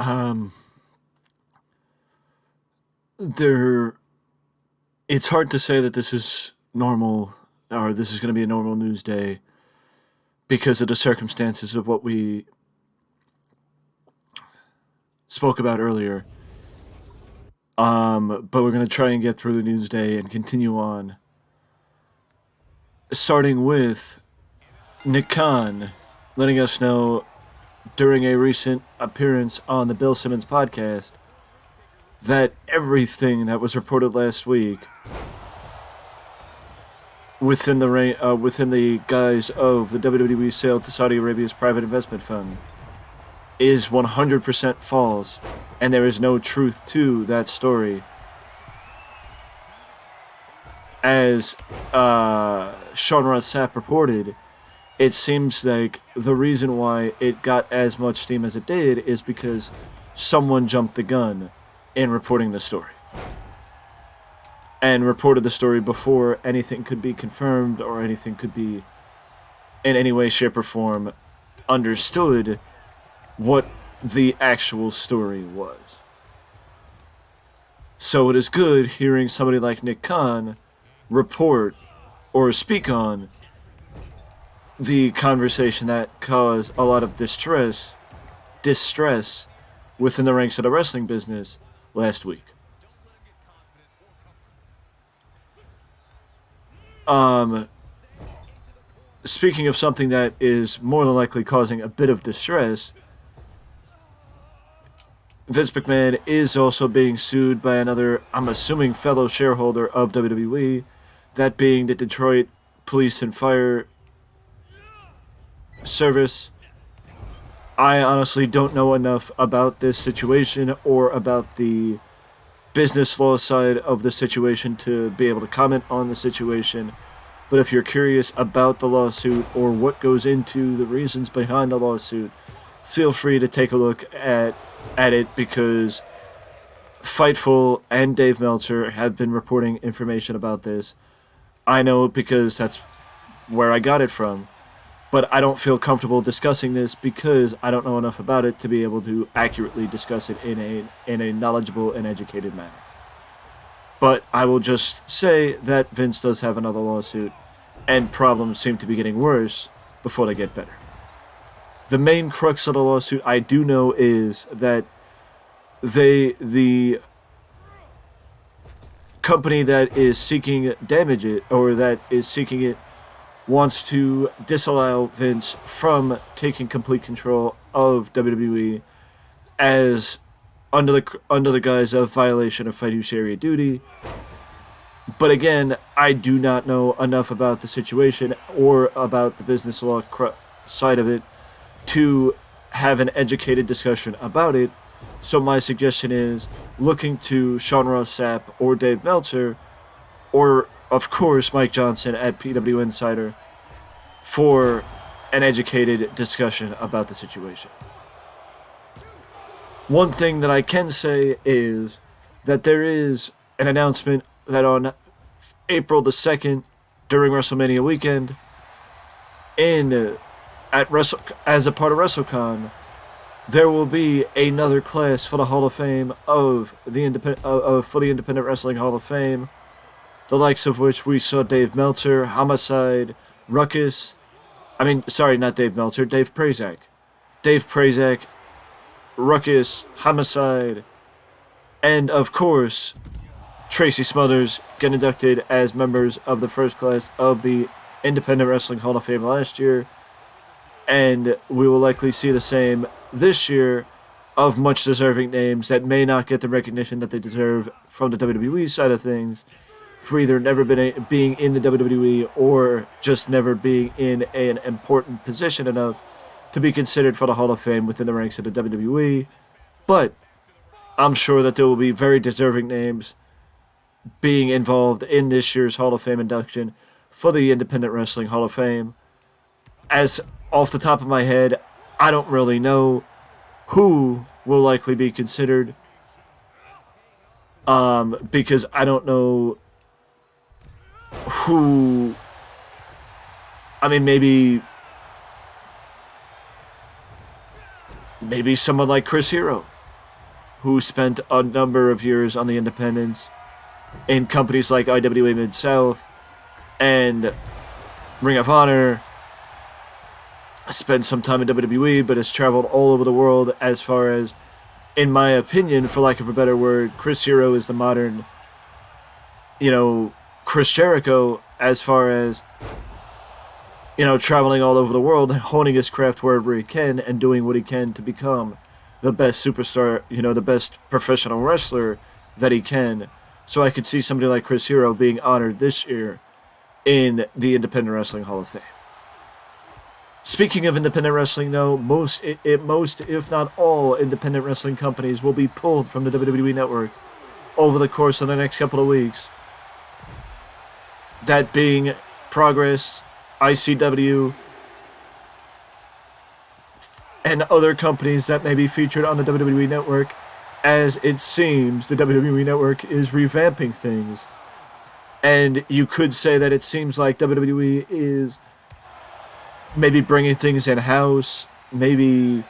Um, there, it's hard to say that this is normal or this is going to be a normal news day because of the circumstances of what we spoke about earlier. But we're going to try and get through the news day and continue on. Starting with Nick Khan letting us know during a recent appearance on the Bill Simmons podcast that everything that was reported last week within the guise of the WWE sale to Saudi Arabia's private investment fund is 100% false, and there is no truth to that story. As Sean Ross Sapp reported, it seems like the reason why it got as much steam as it did is because someone jumped the gun in reporting the story. And reported the story before anything could be confirmed or anything could be in any way, shape, or form understood what the actual story was. So it is good hearing somebody like Nick Khan report or speak on the conversation that caused a lot of distress within the ranks of the wrestling business last week. Speaking of something that is more than likely causing a bit of distress, Vince McMahon is also being sued by another, I'm assuming, fellow shareholder of WWE, that being the Detroit Police and Fire Service. I honestly don't know enough about this situation or about the business law side of the situation to be able to comment on the situation. But if you're curious about the lawsuit or what goes into the reasons behind the lawsuit, feel free to take a look at it, because Fightful and Dave Meltzer have been reporting information about this. I know because that's where I got it from. But I don't feel comfortable discussing this because I don't know enough about it to be able to accurately discuss it in a knowledgeable and educated manner. But I will just say that Vince does have another lawsuit, and problems seem to be getting worse before they get better. The main crux of the lawsuit I do know is that the company that is seeking it wants to disallow Vince from taking complete control of WWE as under the guise of violation of fiduciary duty. But again, I do not know enough about the situation or about the business law side of it to have an educated discussion about it. So my suggestion is looking to Sean Ross Sapp or Dave Meltzer, or of course Mike Johnson at PW Insider, for an educated discussion about the situation. One thing that I can say is that there is an announcement that on April the 2nd, during WrestleMania weekend, as a part of WrestleCon, there will be another class for the Hall of Fame for the Independent Wrestling Hall of Fame, the likes of which we saw Dave Meltzer, Homicide, Ruckus. Not Dave Meltzer, Dave Prazak. Dave Prazak, Ruckus, Homicide, and of course, Tracy Smothers get inducted as members of the first class of the Independent Wrestling Hall of Fame last year, and we will likely see the same this year of much deserving names that may not get the recognition that they deserve from the WWE side of things, for either never being in the WWE or just never being in an important position enough to be considered for the Hall of Fame within the ranks of the WWE. But I'm sure that there will be very deserving names being involved in this year's Hall of Fame induction for the Independent Wrestling Hall of Fame. As off the top of my head, I don't really know who will likely be considered, because I don't know who. Maybe someone like Chris Hero. who spent a number of years on the independents in companies like IWA Mid-South and Ring of Honor, spent some time in WWE, but has traveled all over the world as far as, in my opinion, for lack of a better word, Chris Hero is the modern, Chris Jericho, as far as, traveling all over the world, honing his craft wherever he can, and doing what he can to become the best superstar, the best professional wrestler that he can. So I could see somebody like Chris Hero being honored this year in the Independent Wrestling Hall of Fame. Speaking of independent wrestling, though, most, if not all, independent wrestling companies will be pulled from the WWE Network over the course of the next couple of weeks. That being Progress, ICW, and other companies that may be featured on the WWE Network, as it seems the WWE Network is revamping things. And you could say that it seems like WWE is maybe bringing things in-house, maybe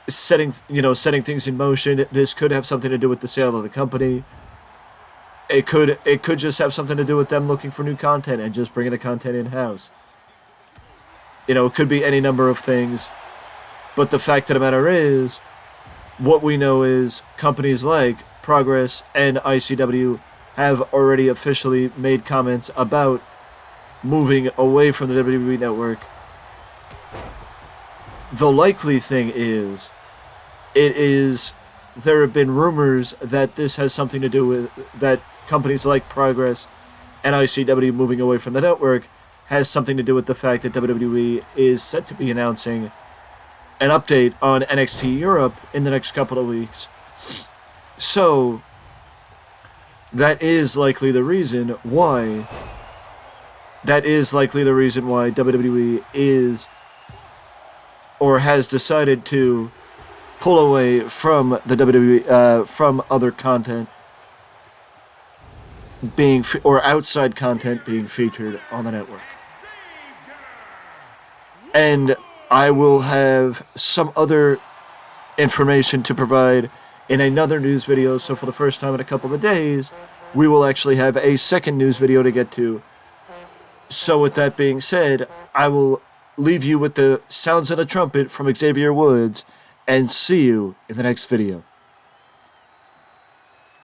setting things in motion. This could have something to do with the sale of the company. It could just have something to do with them looking for new content and just bringing the content in-house. It could be any number of things. But the fact of the matter is, what we know is companies like Progress and ICW have already officially made comments about moving away from the WWE Network. The likely thing is, there have been rumors that this has something to do with, that companies like Progress and ICW moving away from the network has something to do with the fact that WWE is set to be announcing an update on NXT Europe in the next couple of weeks. So, that is likely the reason why WWE is or has decided to pull away from the WWE, from other content or outside content being featured on the network. And I will have some other information to provide in another news video, so for the first time in a couple of days, we will actually have a second news video to get to. So with that being said, I will leave you with the sounds of the trumpet from Xavier Woods, and see you in the next video.